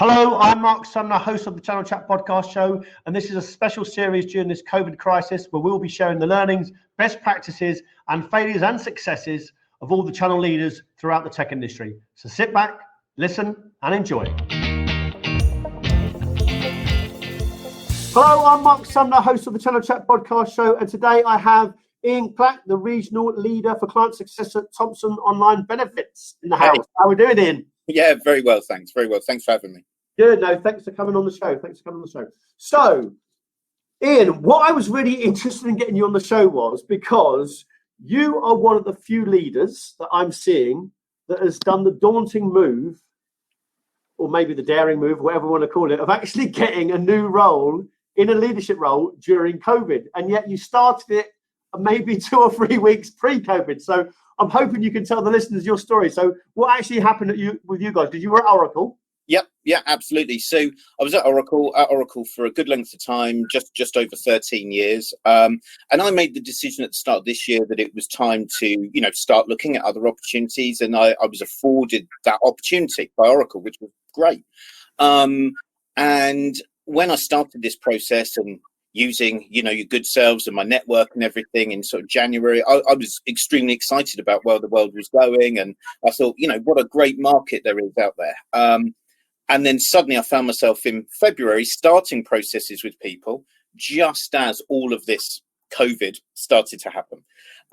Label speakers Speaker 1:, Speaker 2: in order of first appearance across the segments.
Speaker 1: Hello, I'm Mark Sumner, host of the Channel Chat podcast show, and this is a special series during this COVID crisis where we'll be sharing the learnings, best practices, and failures and successes of all the channel leaders throughout the tech industry. So sit back, listen, and enjoy. Hello, I'm Mark Sumner, host of the Channel Chat podcast show, and today I have Iain Clack, the regional leader for client success at Thomsons Online Benefits in the house. Hey. How are we doing, Iain?
Speaker 2: Yeah, very well, thanks. Very well. Thanks for having me.
Speaker 1: Good. No, thanks for coming on the show. So, Iain, what I was really interested in getting you on the show was because you are one of the few leaders that I'm seeing that has done the daunting move, or maybe the daring move, whatever you want to call it, of actually getting a new role in a leadership role during COVID. And yet you started it maybe 2 or 3 weeks pre-COVID. So I'm hoping you can tell the listeners your story. So what actually happened with you guys? Because you were at Oracle.
Speaker 2: Yep, yeah, absolutely. So I was at Oracle for a good length of time, just over 13 years. And I made the decision at the start of this year that it was time to, start looking at other opportunities. And I was afforded that opportunity by Oracle, which was great. And when I started this process and using, your good selves and my network and everything in sort of January, I was extremely excited about where the world was going. And I thought, what a great market there is out there. And then suddenly I found myself in February starting processes with people just as all of this COVID started to happen.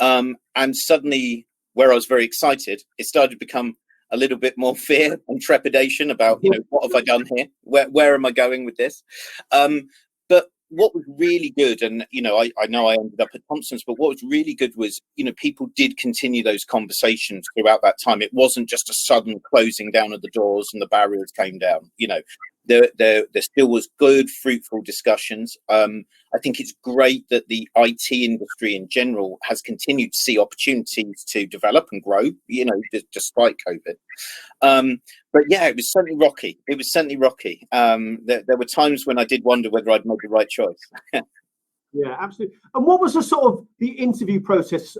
Speaker 2: And suddenly, where I was very excited, it started to become a little bit more fear and trepidation about, what have I done here? Where am I going with this? But what was really good, and I know I ended up at Thomsons, but what was really good was people did continue those conversations throughout that time. It wasn't just a sudden closing down of the doors and the barriers came down. There still was good, fruitful discussions. I think it's great that the IT industry in general has continued to see opportunities to develop and grow, despite COVID. But yeah, it was certainly rocky. There were times when I did wonder whether I'd made the right choice.
Speaker 1: Yeah, absolutely. And what was the sort of the interview process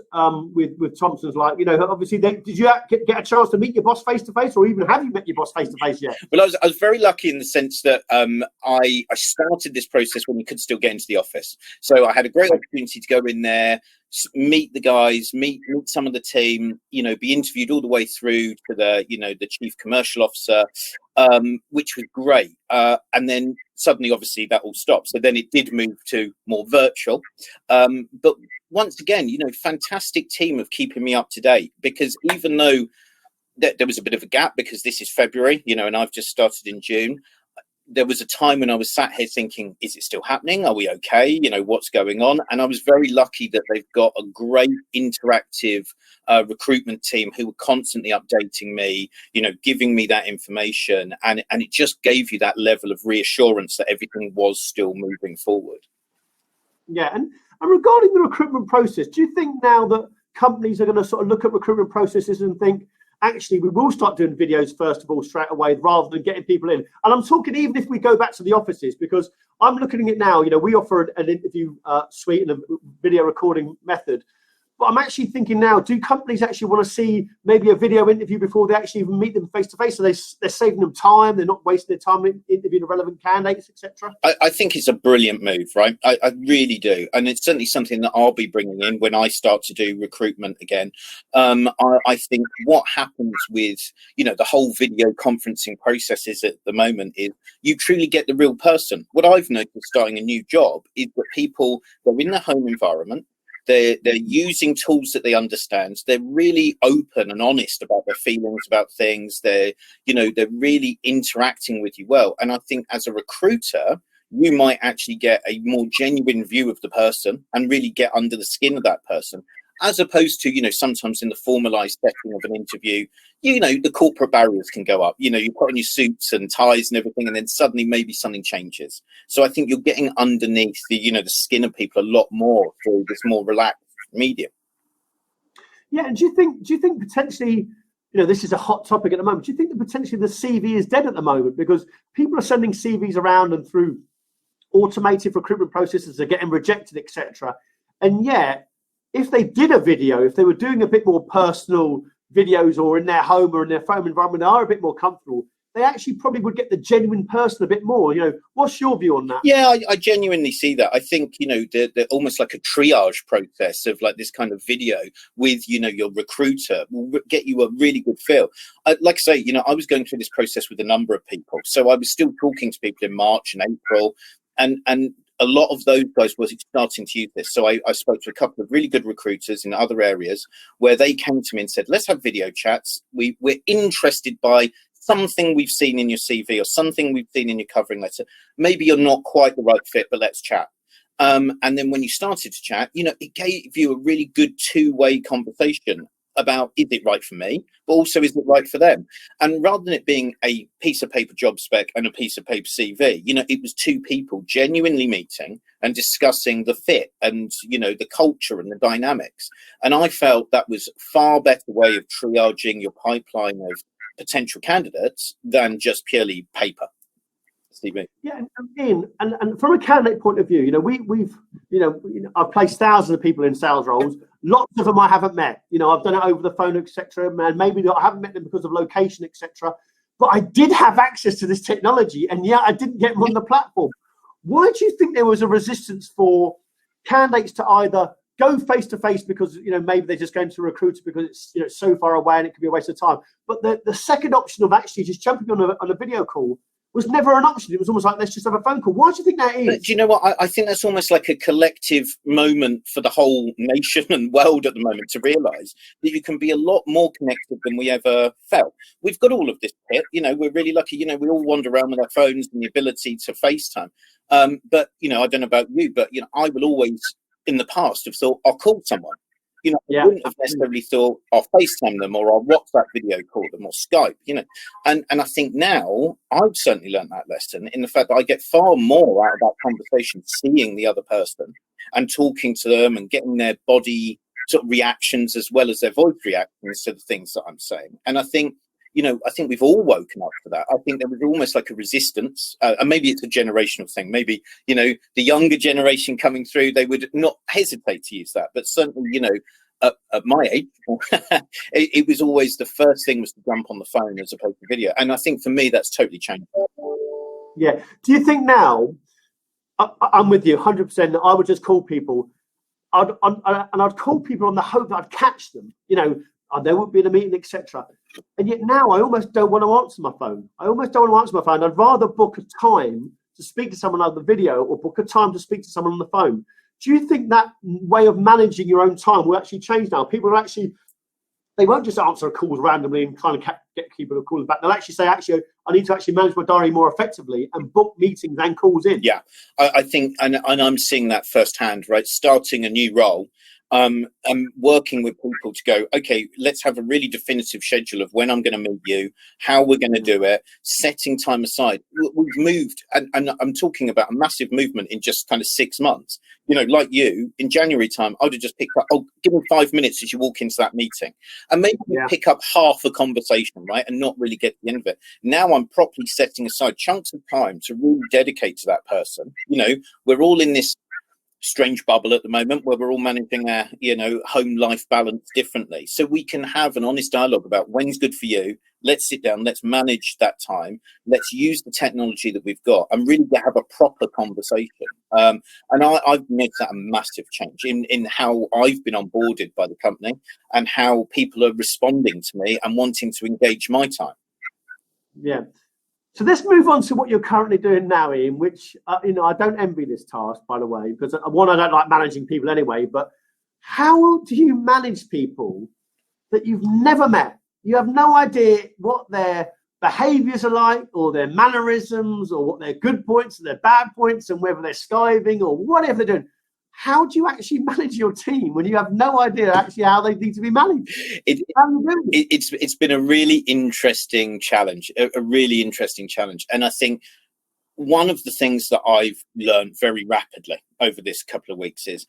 Speaker 1: with Thomsons like? Obviously, did you get a chance to meet your boss face to face, or even have you met your boss face to face yet?
Speaker 2: Well, I was very lucky in the sense that I started this process when you could still get into the office. So I had a great opportunity to go in there, meet the guys, meet some of the team, be interviewed all the way through to the chief commercial officer, which was great. And then suddenly, obviously, that all stopped. So then it did move to more virtual. But once again, fantastic team of keeping me up to date, because even though there was a bit of a gap because this is February, and I've just started in June, there was a time when I was sat here thinking, is it still happening? Are we okay? What's going on? And I was very lucky that they've got a great interactive recruitment team who were constantly updating me, giving me that information. And it just gave you that level of reassurance that everything was still moving forward.
Speaker 1: Yeah. And regarding the recruitment process, do you think now that companies are going to sort of look at recruitment processes and think, actually, we will start doing videos first of all straight away rather than getting people in? And I'm talking even if we go back to the offices, because I'm looking at it now, we offer an interview suite and a video recording method. But I'm actually thinking now, do companies actually want to see maybe a video interview before they actually even meet them face to face? So they're saving them time, they're not wasting their time interviewing relevant candidates, etc.
Speaker 2: I think it's a brilliant move, right? I really do. And it's certainly something that I'll be bringing in when I start to do recruitment again. I think what happens with, the whole video conferencing processes at the moment is you truly get the real person. What I've noticed starting a new job is that people, they're in their home environment, they're using tools that they understand. They're really open and honest about their feelings about things. They're really interacting with you well. And I think as a recruiter, you might actually get a more genuine view of the person and really get under the skin of that person, as opposed to, sometimes in the formalized setting of an interview, the corporate barriers can go up. You put on your suits and ties and everything, and then suddenly maybe something changes. So I think you're getting underneath the skin of people a lot more through this more relaxed medium.
Speaker 1: Yeah, and do you think potentially, this is a hot topic at the moment, do you think that potentially the CV is dead at the moment because people are sending CVs around and through automated recruitment processes are getting rejected, etc. And yet, if they did a video, if they were doing a bit more personal videos or in their home or in their phone environment, they are a bit more comfortable. they actually probably would get the genuine person a bit more. What's your view on that?
Speaker 2: Yeah, I genuinely see that. I think, they're almost like a triage process of like this kind of video with, your recruiter will get you a really good feel. Like I say, I was going through this process with a number of people. So I was still talking to people in March and April, and a lot of those guys were starting to use this. So I spoke to a couple of really good recruiters in other areas where they came to me and said, let's have video chats. We're interested by something we've seen in your CV or something we've seen in your covering letter. Maybe you're not quite the right fit, but let's chat. And then when you started to chat, it gave you a really good two-way conversation about, is it right for me, but also is it right for them? And rather than it being a piece of paper job spec and a piece of paper CV, it was two people genuinely meeting and discussing the fit and, the culture and the dynamics. And I felt that was a far better way of triaging your pipeline of potential candidates than just purely paper. Stevie.
Speaker 1: Yeah, and from a candidate point of view, we've I've placed thousands of people in sales roles. Lots of them I haven't met. I've done it over the phone, etc. And maybe I haven't met them because of location, etc. But I did have access to this technology, and I didn't get them on the platform. Why do you think there was a resistance for candidates to either go face to face because maybe they're just going to a recruiter because it's so far away and it could be a waste of time? But the second option of actually just jumping on a video call was never an option. It was almost like, let's just have a phone call. Why do you think that is?
Speaker 2: But do you know what? I think that's almost like a collective moment for the whole nation and world at the moment to realise that you can be a lot more connected than we ever felt. We've got all of this kit. We're really lucky. We all wander around with our phones and the ability to FaceTime. But, I don't know about you, but, I will always, in the past, have thought, I'll call someone. I wouldn't have necessarily thought I'll FaceTime them or I'll WhatsApp video call them or Skype, And I think now I've certainly learned that lesson in the fact that I get far more out of that conversation, seeing the other person and talking to them and getting their body sort of reactions as well as their voice reactions to the things that I'm saying. And I think, I think we've all woken up to that. I think there was almost like a resistance, and maybe it's a generational thing. Maybe, the younger generation coming through, they would not hesitate to use that. But certainly, at my age, it was always the first thing was to jump on the phone as opposed to video. And I think for me, that's totally changed.
Speaker 1: Yeah. Do you think now, I'm with you 100%, that I would just call people, and I'd call people on the hope that I'd catch them, they would be in a meeting, etc. And yet now I almost don't want to answer my phone. I'd rather book a time to speak to someone over the video or book a time to speak to someone on the phone. Do you think that way of managing your own time will actually change now? People are actually, they won't just answer calls randomly and kind of get people to call them back. They'll actually say, I need to actually manage my diary more effectively and book meetings and calls in.
Speaker 2: Yeah, I think, and I'm seeing that firsthand, right? Starting a new role, I'm working with people to go, okay, let's have a really definitive schedule of when I'm going to meet you, how we're going to do it, setting time aside. We've moved, and I'm talking about a massive movement in just kind of 6 months. Like you, in January time, I would have just picked up, give me 5 minutes as you walk into that meeting. And maybe pick up half a conversation, right, and not really get to the end of it. Now I'm properly setting aside chunks of time to really dedicate to that person. We're all in this strange bubble at the moment where we're all managing our home life balance differently, so we can have an honest dialogue about when's good for you. Let's sit down, let's manage that time, let's use the technology that we've got and really have a proper conversation. And I've made that a massive change in how I've been onboarded by the company and how people are responding to me and wanting to engage my time.
Speaker 1: Yeah. So let's move on to what you're currently doing now, Iain, which, I don't envy this task, by the way, because one, I don't like managing people anyway, but how do you manage people that you've never met? You have no idea what their behaviors are like or their mannerisms or what their good points and their bad points and whether they're skiving or whatever they're doing. How do you actually manage your team when you have no idea actually how they need to be managed?
Speaker 2: It's been a really interesting challenge, a really interesting challenge. And I think one of the things that I've learned very rapidly over this couple of weeks is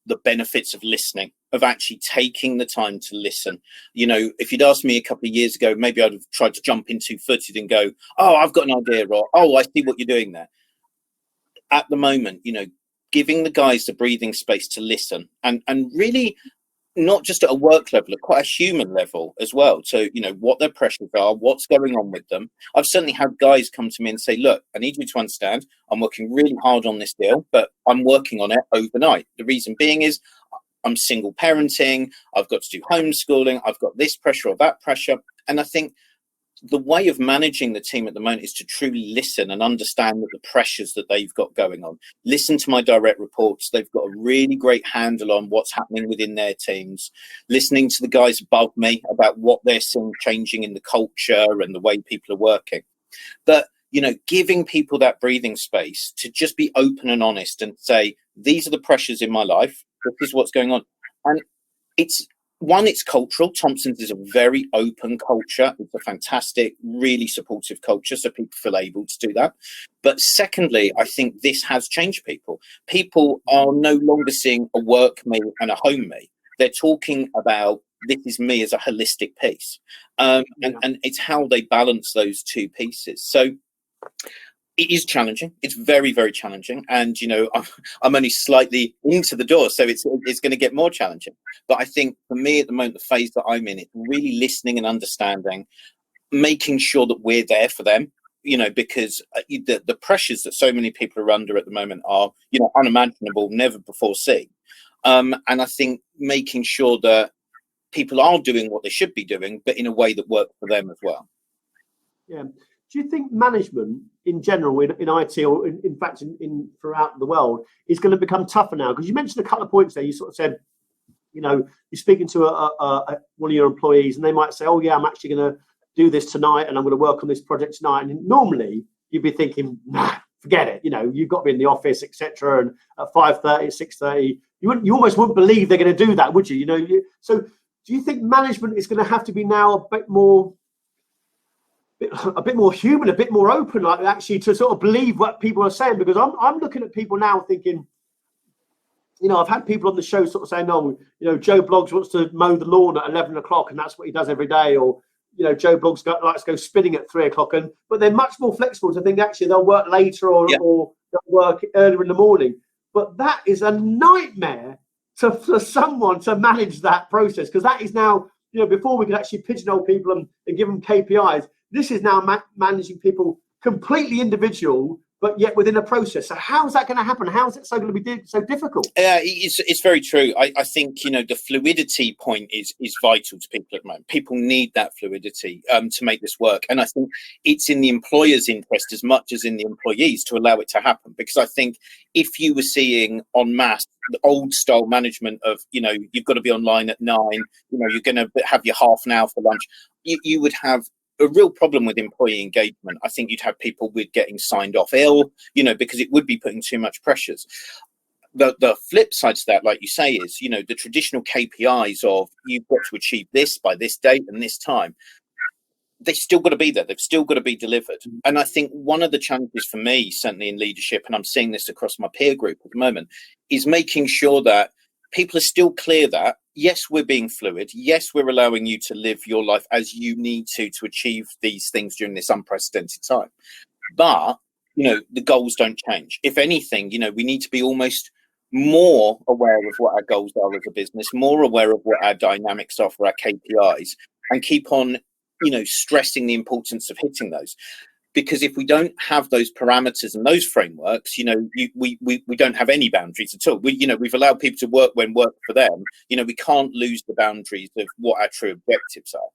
Speaker 2: the benefits of listening, of actually taking the time to listen. If you'd asked me a couple of years ago, maybe I'd have tried to jump in 2-footed and go, oh, I've got an idea, or, oh, I see what you're doing there. At the moment, giving the guys the breathing space to listen and really not just at a work level, at quite a human level as well. So, what their pressures are, what's going on with them. I've certainly had guys come to me and say, look, I need you to understand, I'm working really hard on this deal, but I'm working on it overnight. The reason being is I'm single parenting, I've got to do homeschooling, I've got this pressure or that pressure. And I think the way of managing the team at the moment is to truly listen and understand the pressures that they've got going on. Listen to my direct reports. They've got a really great handle on what's happening within their teams. Listening to the guys above me about what they're seeing changing in the culture and the way people are working. But, giving people that breathing space to just be open and honest and say, these are the pressures in my life. This is what's going on. And it's cultural. Thomsons is a very open culture. It's a fantastic, really supportive culture, so people feel able to do that. But secondly, I think this has changed people. People are no longer seeing a work me and a home me. They're talking about this is me as a holistic piece. And it's how they balance those two pieces. So it is challenging. It's very, very challenging. And, I'm only slightly into the door, so it's going to get more challenging. But I think for me at the moment, the phase that I'm in, it's really listening and understanding, making sure that we're there for them, because the pressures that so many people are under at the moment are, unimaginable, never before seen. And I think making sure that people are doing what they should be doing, but in a way that works for them as well.
Speaker 1: Yeah. Do you think management in general in IT or in fact in throughout the world is going to become tougher now? Because you mentioned a couple of points there. You sort of said, you're speaking to one of your employees and they might say, oh yeah, I'm actually going to do this tonight and I'm going to work on this project tonight. And normally you'd be thinking, nah, forget it. You've got to be in the office, etc. And at 5:30, 6:30, you almost wouldn't believe they're going to do that, would you? So do you think management is going to have to be now a bit more human, a bit more open, like actually to sort of believe what people are saying? Because I'm looking at people now thinking, I've had people on the show sort of saying, no, Joe Bloggs wants to mow the lawn at 11 o'clock and that's what he does every day. Or, Joe Bloggs likes to go spinning at 3 o'clock. But they're much more flexible to think actually they'll work later or they'll work earlier in the morning. But that is a nightmare for someone to manage that process, because that is now, before we could actually pigeonhole people and give them KPIs, this is now managing people completely individual, but yet within a process. So how is that going to happen? How is it so going to be so difficult?
Speaker 2: It's very true. I think, the fluidity point is vital to people at the moment. People need that fluidity to make this work. And I think it's in the employer's interest as much as in the employees to allow it to happen. Because I think if you were seeing en masse the old style management of, you've got to be online at 9, you're going to have your half an hour for lunch, you would have a real problem with employee engagement. I think you'd have people with getting signed off ill, because it would be putting too much pressures. The flip side to that, like you say, is, the traditional KPIs of you've got to achieve this by this date and this time. They've still got to be there. They've still got to be delivered. And I think one of the challenges for me, certainly in leadership, and I'm seeing this across my peer group at the moment, is making sure that people are still clear that, yes, we're being fluid. Yes, we're allowing you to live your life as you need to achieve these things during this unprecedented time. But, the goals don't change. If anything, we need to be almost more aware of what our goals are as a business, more aware of what our dynamics are for our KPIs, and keep on, stressing the importance of hitting those. Because if we don't have those parameters and those frameworks, we don't have any boundaries at all. We've allowed people to work when work for them. We can't lose the boundaries of what our true objectives are.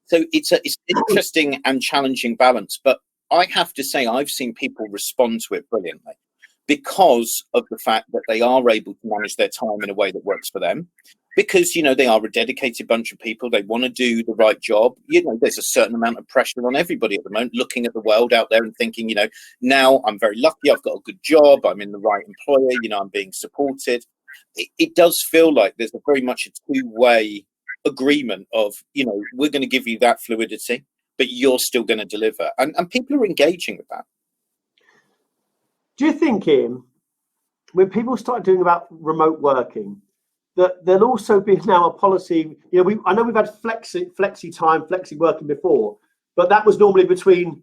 Speaker 2: So it's an interesting and challenging balance. But I have to say, I've seen people respond to it brilliantly because of the fact that they are able to manage their time in a way that works for them. Because, they are a dedicated bunch of people. They want to do the right job. There's a certain amount of pressure on everybody at the moment, looking at the world out there and thinking, now I'm very lucky. I've got a good job. I'm in the right employer. I'm being supported. It does feel like there's very much a two-way agreement of, we're going to give you that fluidity, but you're still going to deliver. And people are engaging with that.
Speaker 1: Do you think, Iain, when people start doing about remote working, that there'll also be now a policy, I know we've had flexi time, flexi working before, but that was normally between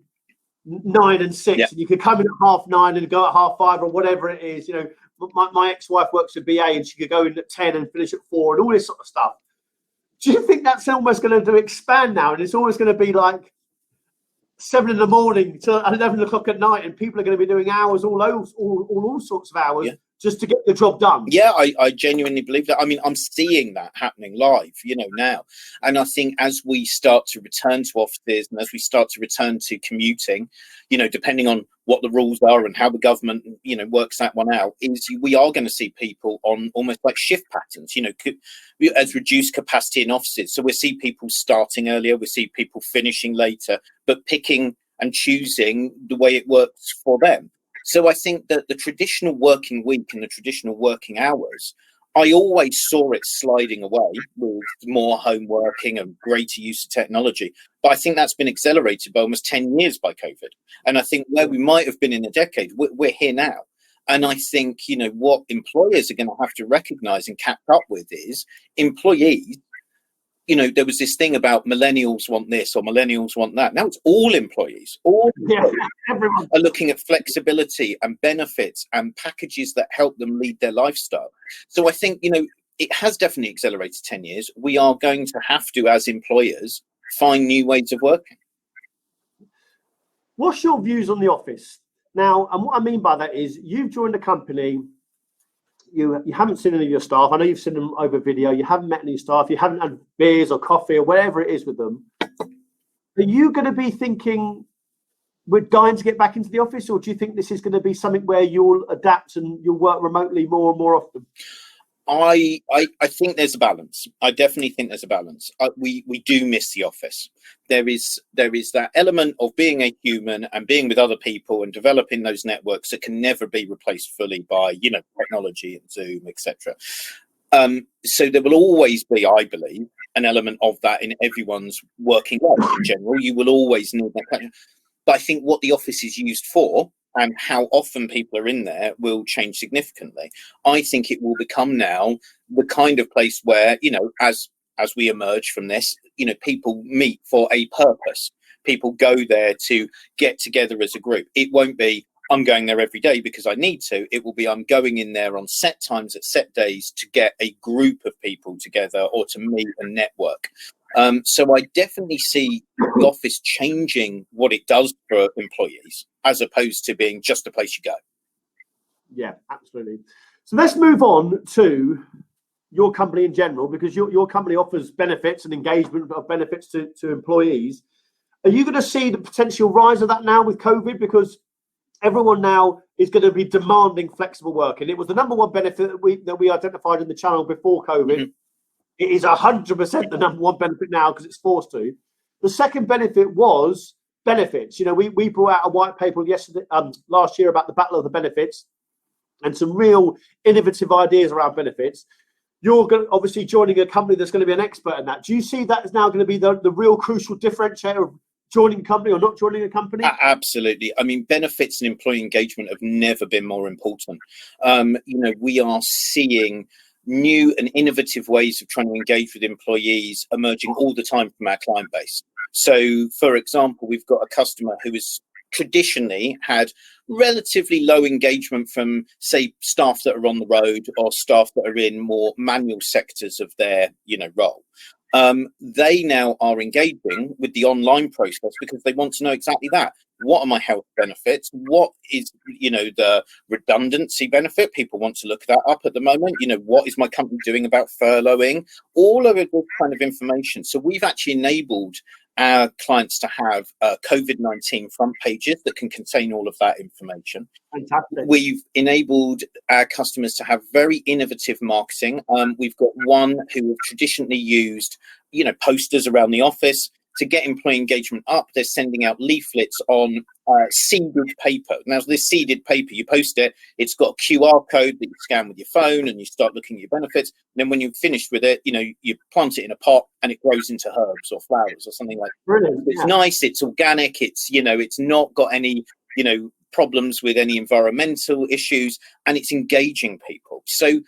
Speaker 1: 9 and 6, and you could come in at 9:30 and go at 5:30 or whatever it is. My ex-wife works at BA and she could go in at 10 and finish at 4 and all this sort of stuff. Do you think that's almost going to expand now, and it's always going to be like 7 in the morning to 11 o'clock at night, and people are going to be doing hours all sorts of hours just to get the job done?
Speaker 2: Yeah, I genuinely believe that. I mean, I'm seeing that happening live, now. And I think as we start to return to offices and as we start to return to commuting, depending on what the rules are and how the government, works that one out, we are going to see people on almost like shift patterns, as reduced capacity in offices. So we'll see people starting earlier, we'll see people finishing later, but picking and choosing the way it works for them. So I think that the traditional working week and the traditional working hours, I always saw it sliding away with more home working and greater use of technology. But I think that's been accelerated by almost 10 years by COVID. And I think where we might have been in a decade, we're here now. And I think, what employers are going to have to recognize and catch up with is employees. There was this thing about millennials want this or millennials want that. Now it's all employees. Everyone are looking at flexibility and benefits and packages that help them lead their lifestyle. So I think, it has definitely accelerated 10 years. We are going to have to, as employers, find new ways of working.
Speaker 1: What's your views on the office? Now, and what I mean by that is you've joined a company. You haven't seen any of your staff. I know you've seen them over video. You haven't met any staff. You haven't had beers or coffee or whatever it is with them. Are you going to be thinking we're dying to get back into the office, or do you think this is going to be something where you'll adapt and you'll work remotely more and more often?
Speaker 2: I think there's a balance. I definitely think there's a balance. We do miss the office. There is that element of being a human and being with other people and developing those networks that can never be replaced fully by technology and Zoom, etc. So there will always be, I believe, an element of that in everyone's working life in general. You will always need that. But I think what the office is used for and how often people are in there will change significantly. I think it will become now the kind of place where, as we emerge from this, people meet for a purpose. People go there to get together as a group. It won't be, I'm going there every day because I need to. It will be, I'm going in there on set times at set days to get a group of people together or to meet and network. So I definitely see the office changing what it does for employees as opposed to being just a place you go.
Speaker 1: Yeah, absolutely. So let's move on to your company in general, because your company offers benefits and engagement of benefits to employees. Are you going to see the potential rise of that now with COVID? Because everyone now is going to be demanding flexible working. It was the number one benefit that we identified in the channel before COVID. Mm-hmm. It is 100% the number one benefit now because it's forced to. The second benefit was benefits. We brought out a white paper last year about the battle of the benefits and some real innovative ideas around benefits. You're obviously joining a company that's going to be an expert in that. Do you see that as now going to be the real crucial differentiator of joining a company or not joining a company?
Speaker 2: Absolutely. I mean, benefits and employee engagement have never been more important. We are seeing new and innovative ways of trying to engage with employees emerging all the time from our client base. So, for example, we've got a customer who has traditionally had relatively low engagement from, say, staff that are on the road or staff that are in more manual sectors of their, role. They now are engaging with the online process because they want to know exactly that. What are my health benefits? What is, the redundancy benefit? People want to look that up at the moment. What is my company doing about furloughing? All of this kind of information. So we've actually enabled our clients to have COVID-19 front pages that can contain all of that information.
Speaker 1: Fantastic.
Speaker 2: We've enabled our customers to have very innovative marketing. We've got one who have traditionally used, posters around the office. To get employee engagement up, they're sending out leaflets on seeded paper. Now, this seeded paper, you post it, it's got a QR code that you scan with your phone and you start looking at your benefits. And then when you've finished with it, you plant it in a pot and it grows into herbs or flowers or something like that.
Speaker 1: Brilliant.
Speaker 2: It's nice, it's organic, it's not got any, problems with any environmental issues, and it's engaging people. So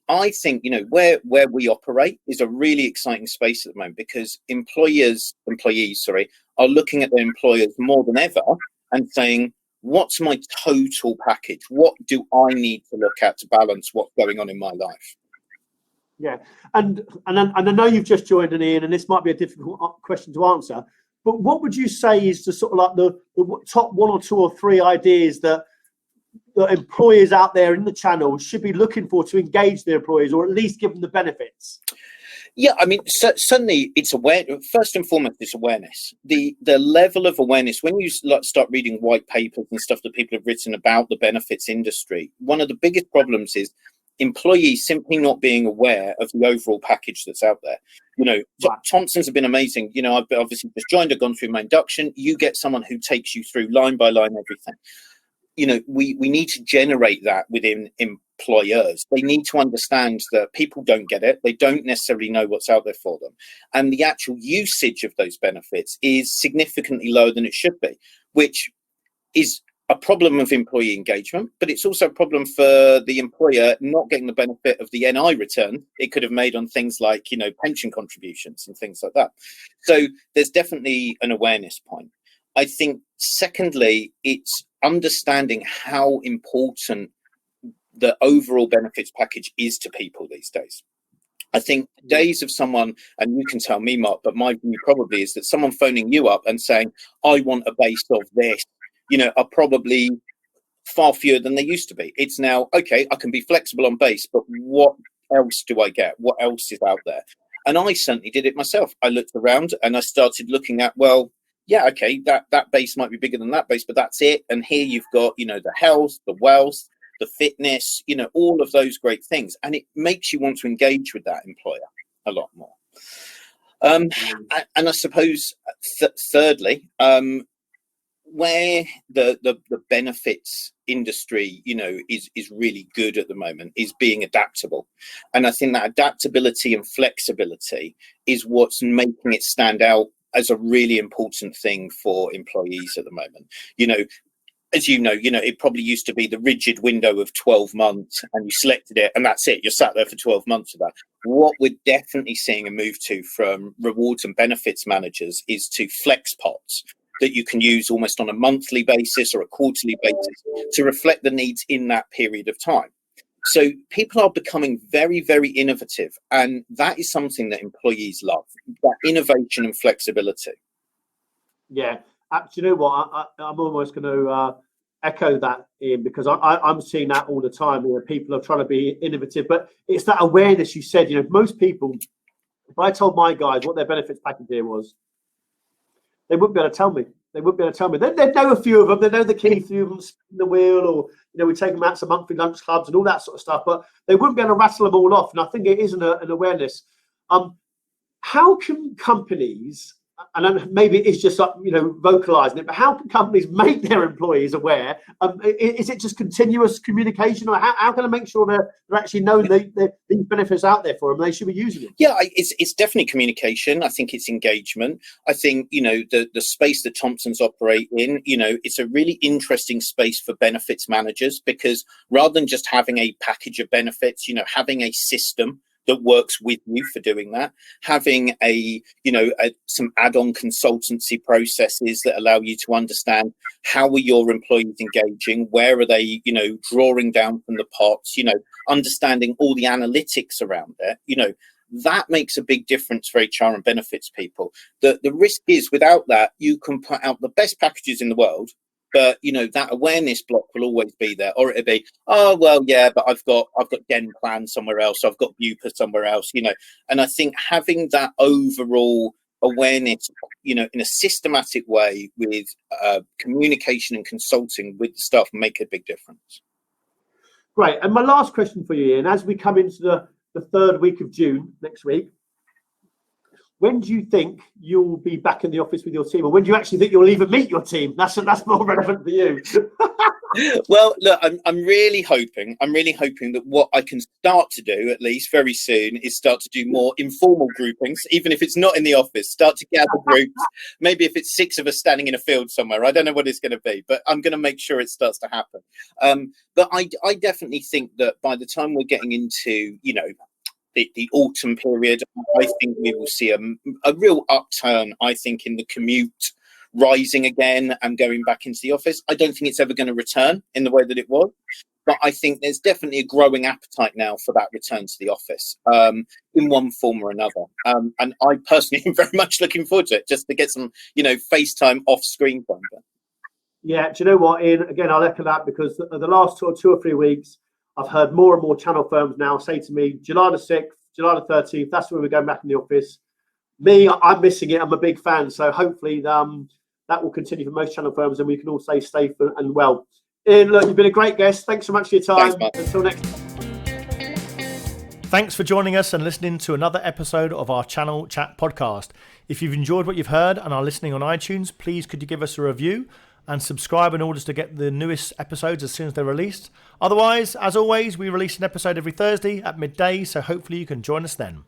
Speaker 2: I think, where we operate is a really exciting space at the moment because employees, are looking at their employers more than ever and saying, what's my total package? What do I need to look at to balance what's going on in my life?
Speaker 1: Yeah, and I know you've just joined an Iain, and this might be a difficult question to answer, but what would you say is the sort of like the top 1 or 2 or 3 ideas that employers out there in the channel should be looking for to engage their employees, or at least give them the benefits?
Speaker 2: Yeah, I mean, certainly it's first and foremost, it's awareness. The level of awareness, when you start reading white papers and stuff that people have written about the benefits industry, one of the biggest problems is employees simply not being aware of the overall package that's out there. You know,
Speaker 1: Right.
Speaker 2: Thomsons have been amazing. You know, I've obviously just joined, I've gone through my induction. You get someone who takes you through line by line everything. You know, we need to generate that within employers. They need to understand that people don't get it. They don't necessarily know what's out there for them. And the actual usage of those benefits is significantly lower than it should be, which is a problem of employee engagement, but it's also a problem for the employer not getting the benefit of the NI return it could have made on things like, you know, pension contributions and things like that. So there's definitely an awareness point. I think, secondly, it's understanding how important the overall benefits package is to people these days. I think the days of someone, and you can tell me, Mark, but my view probably is that someone phoning you up and saying, I want a base of this, you know, are probably far fewer than they used to be. It's now, okay, I can be flexible on base, but what else do I get? What else is out there? And I certainly did it myself. I looked around and I started looking at, well, yeah, okay, that base might be bigger than that base, but that's it. And here you've got, you know, the health, the wealth, the fitness, you know, all of those great things. And it makes you want to engage with that employer a lot more. And I suppose, thirdly, where the benefits industry, you know, is really good at the moment is being adaptable. And I think that adaptability and flexibility is what's making it stand out as a really important thing for employees at the moment. You know, as you know, it probably used to be the rigid window of 12 months and you selected it and that's it. You're sat there for 12 months of that. What we're definitely seeing a move to from rewards and benefits managers is to flex pots that you can use almost on a monthly basis or a quarterly basis to reflect the needs in that period of time. So people are becoming very, very innovative, and that is something that employees love, that innovation and flexibility.
Speaker 1: Yeah, you know what? I'm almost going to echo that, Iain, because I'm seeing that all the time. You know, people are trying to be innovative, but it's that awareness you said. You know, most people, if I told my guys what their benefits package here was, they wouldn't be able to tell me. They wouldn't be able to tell me. They'd know a few of them. They know the key few of them, spin the wheel, or, you know, we take them out to monthly lunch clubs and all that sort of stuff. But they wouldn't be able to rattle them all off. And I think it is an awareness. How can companies, and maybe it's just, you know, vocalizing it, but how can companies make their employees aware? Is it just continuous communication, or how can I make sure they're actually knowing these benefits out there for them? They should be using it.
Speaker 2: Yeah, it's definitely communication. I think it's engagement. I think, you know, the space that Thomsons operate in, you know, it's a really interesting space for benefits managers, because rather than just having a package of benefits, you know, having a system that works with you for doing that, having some add-on consultancy processes that allow you to understand how are your employees engaging, where are they, you know, drawing down from the pots, you know, understanding all the analytics around it, you know, that makes a big difference for HR and benefits people. The risk is, without that, you can put out the best packages in the world, but, you know, that awareness block will always be there. Or it'll be, oh, well, yeah, but I've got Gen Plan somewhere else. I've got Bupa somewhere else, you know. And I think having that overall awareness, you know, in a systematic way with communication and consulting with the staff make a big difference.
Speaker 1: Great. And my last question for you, Iain, as we come into the third week of June next week, when do you think you'll be back in the office with your team, or when do you actually think you'll even meet your team? That's more relevant for you.
Speaker 2: Well, look, I'm really hoping that what I can start to do, at least very soon, is start to do more informal groupings, even if it's not in the office. Start to gather groups. Maybe if it's 6 of us standing in a field somewhere, I don't know what it's going to be, but I'm going to make sure it starts to happen. But I definitely think that by the time we're getting into, you know, the autumn period, I think we will see a real upturn, I think, in the commute rising again and going back into the office. I don't think it's ever going to return in the way that it was, but I think there's definitely a growing appetite now for that return to the office in one form or another. And I personally am very much looking forward to it, just to get some, FaceTime off screen time.
Speaker 1: Yeah, do you know what, Iain? Again, I'll echo that, because the last 2 or 3 weeks, I've heard more and more channel firms now say to me, July the 6th, July the 13th, that's when we're going back in the office. Me, I'm missing it. I'm a big fan. So hopefully that will continue for most channel firms, and we can all stay safe and well. Iain, look, you've been a great guest. Thanks so much for your time.
Speaker 2: Thanks,
Speaker 1: Until next time.
Speaker 3: Thanks for joining us and listening to another episode of our Channel Chat podcast. If you've enjoyed what you've heard and are listening on iTunes, please could you give us a review and subscribe in order to get the newest episodes as soon as they're released. Otherwise, as always, we release an episode every Thursday at midday, so hopefully you can join us then.